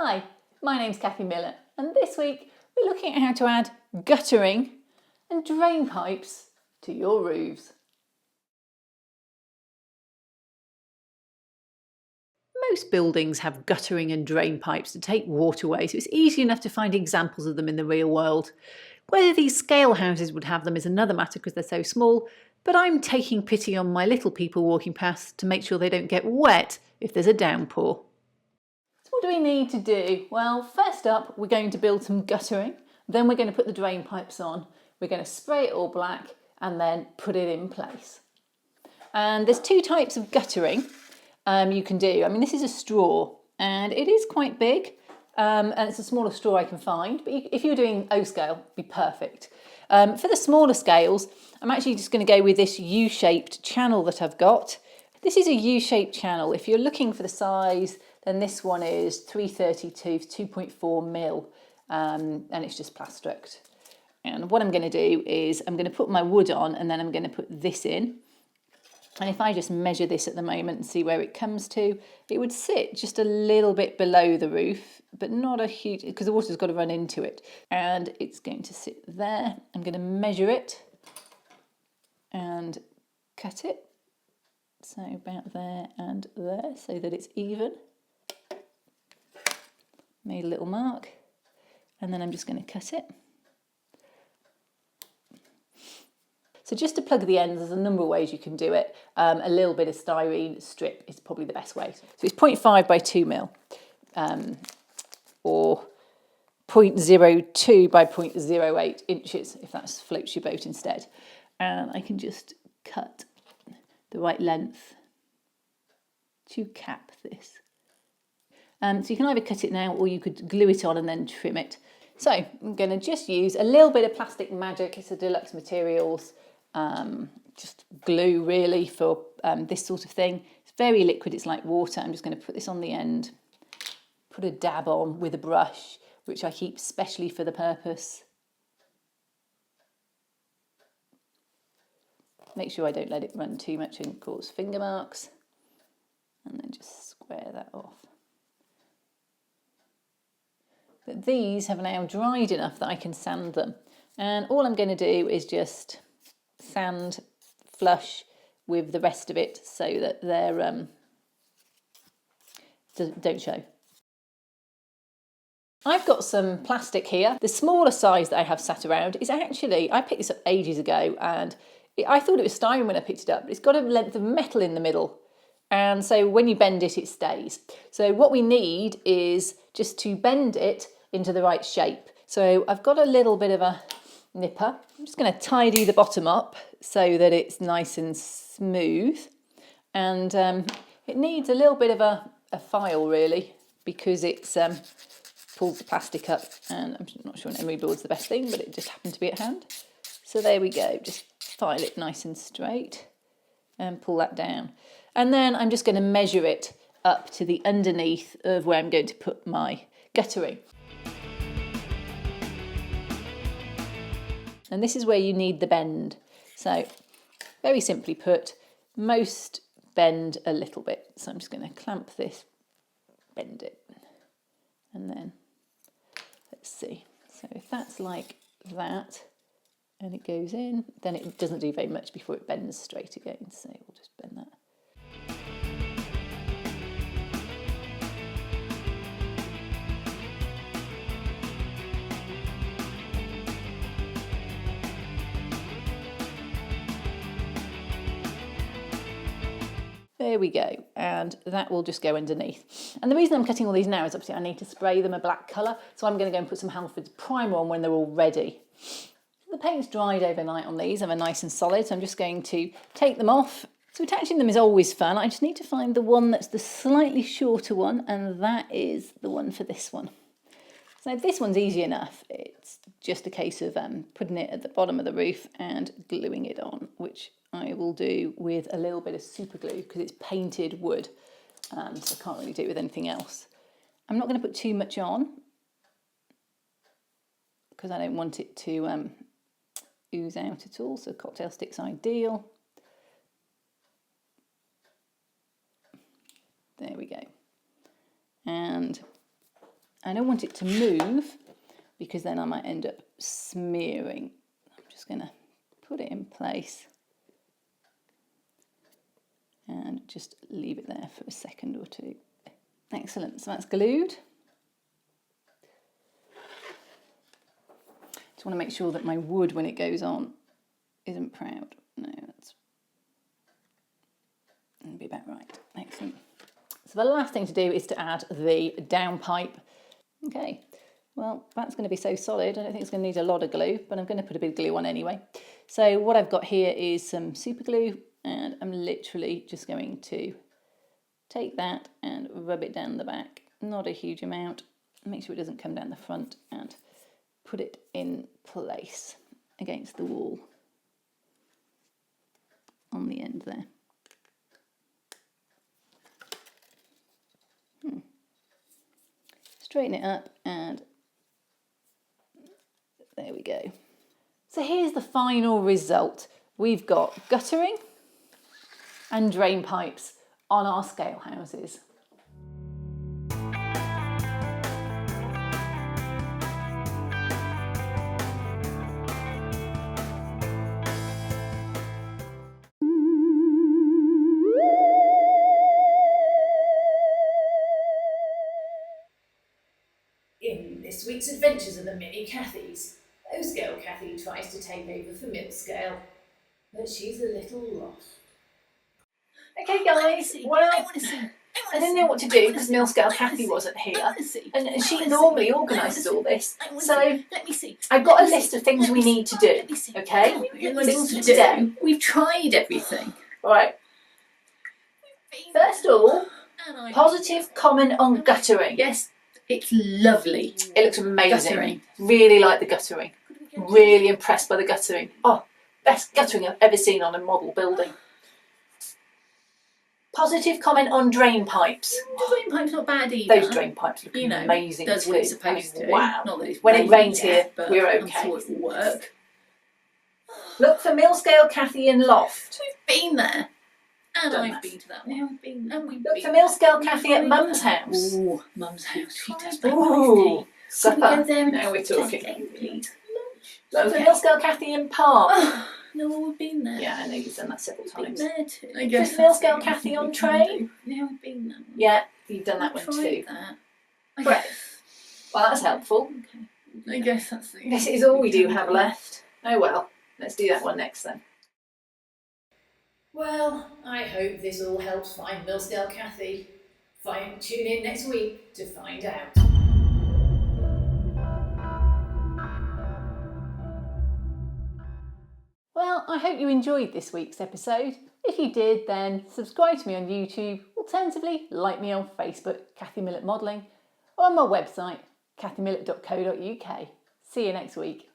Hi, my name's Kathy Miller, and this week we're looking at how to add guttering and drain pipes to your roofs. Most buildings have guttering and drain pipes to take water away, so it's easy enough to find examples of them in the real world. Whether these scale houses would have them is another matter because they're so small, but I'm taking pity on my little people walking past to make sure they don't get wet if there's a downpour. So what do we need to do? Well, first up, we're going to build some guttering, then we're going to put the drain pipes on, we're going to spray it all black and then put it in place. And there's two types of guttering you can do. I mean, this is a straw and it is quite big and it's the smallest straw I can find, but if you're doing O scale, it'd be perfect. For the smaller scales, I'm actually just going to go with this U-shaped channel that I've got. This is a U-shaped channel. If you're looking for the size, then this one is 332 2.4 mil, and it's just Plastruct. And what I'm going to do is I'm going to put my wood on and then I'm going to put this in. And if I just measure this at the moment and see where it comes to, it would sit just a little bit below the roof, but not a huge, because the water's got to run into it. And it's going to sit there. I'm going to measure it and cut it. So about there and there, so that it's even. Made a little mark, and then I'm just going to cut it. So just to plug the ends, there's a number of ways you can do it. A little bit of styrene strip is probably the best way. So it's 0.5 by 2 mil, or 0.02 by 0.08 inches, if that floats your boat instead. And I can just cut the right length to cap this. So you can either cut it now or you could glue it on and then trim it. So I'm going to just use a little bit of Plastic Magic. It's a Deluxe materials, just glue really for this sort of thing. It's very liquid, it's like water. I'm just going to put this on the end, put a dab on with a brush, which I keep specially for the purpose. Make sure I don't let it run too much and cause finger marks. And then just square that off. But these have now dried enough that I can sand them. And all I'm going to do is just sand flush with the rest of it so that they're don't show. I've got some plastic here. The smaller size that I have sat around is actually, I picked this up ages ago and I thought it was styrene when I picked it up, but it's got a length of metal in the middle. And so when you bend it, it stays. So what we need is just to bend it into the right shape. So I've got a little bit of a nipper. I'm just going to tidy the bottom up so that it's nice and smooth. And it needs a little bit of a file really, because it's pulls the plastic up, and I'm not sure an emery board's the best thing, but it just happened to be at hand. So there we go, just file it nice and straight and pull that down. And then I'm just going to measure it up to the underneath of where I'm going to put my guttering. And this is where you need the bend. So very simply put, most bend a little bit. So I'm just going to clamp this, bend it, and then let's see. So if that's like that and it goes in, then it doesn't do very much before it bends straight again. So we'll just bend that. There we go, and that will just go underneath. And the reason I'm cutting all these now is obviously I need to spray them a black colour, so I'm going to go and put some Halfords primer on when they're all ready. The paint's dried overnight on these and are nice and solid, so I'm just going to take them off. So attaching them is always fun. I just need to find the one that's the slightly shorter one, and that is the one for this one. So this one's easy enough. It's just a case of putting it at the bottom of the roof and gluing it on, which I will do with a little bit of super glue because it's painted wood, so I can't really do it with anything else. I'm not going to put too much on because I don't want it to ooze out at all, so cocktail stick's ideal. There we go. And I don't want it to move because then I might end up smearing. I'm just going to put it in place and just leave it there for a second or two. Excellent, so that's glued. Just want to make sure that my wood, when it goes on, isn't proud. No, that'll be about right. Excellent. So the last thing to do is to add the downpipe. Okay, well, that's going to be so solid. I don't think it's going to need a lot of glue, but I'm going to put a bit of glue on anyway. So what I've got here is some super glue, and I'm literally just going to take that and rub it down the back. Not a huge amount. Make sure it doesn't come down the front, and put it in place against the wall on the end there. Straighten it up, and there we go. So here's the final result. We've got guttering and drain pipes on our scale houses. In this week's Adventures of the Mini Cathys, low-scale Cathy tries to take over for middle-scale, but she's a little lost. Okay guys, well, I didn't know what to do because middle-scale Cathy wasn't here, and she normally organises all this, so I've got a list of things we need to do, okay? Things to do. We've tried everything. Alright, first of all, positive comment on guttering. Yes. It's lovely. It looks amazing. Guttering. Really like the guttering. Really impressed by the guttering. Oh, best guttering I've ever seen on a model building. Positive comment on drain pipes. The drain pipe's not bad either. Those drain pipes look amazing does too. what it's supposed to. Wow. Not that it's when it rains yet, here, but we're I'm okay. sure it will work. Look for middle-scale Cathy in loft. We've been there. And Done I've that. been to that one. Look for middle-scale Cathy at Mum's house. Oh, Mum's house. She does make Ooh, so we go supper. there and Now we're talking. please. Look for middle-scale Cathy in park. Oh, no, we've been there. Yeah, I know you've done that several We've been times. there too. I guess middle-scale Cathy on train. Yeah, we've been there. Yeah, you've done that one too. That. Great. Well, that's helpful. Okay. I guess that's the This is all we do have left. Oh well, let's do that one next then. Well, I hope this all helps find middle-scale Cathy. Tune in next week to find out. Well, I hope you enjoyed this week's episode. If you did, then subscribe to me on YouTube. Alternatively, like me on Facebook, Cathy Millett Modelling, or on my website, cathymillett.co.uk. See you next week.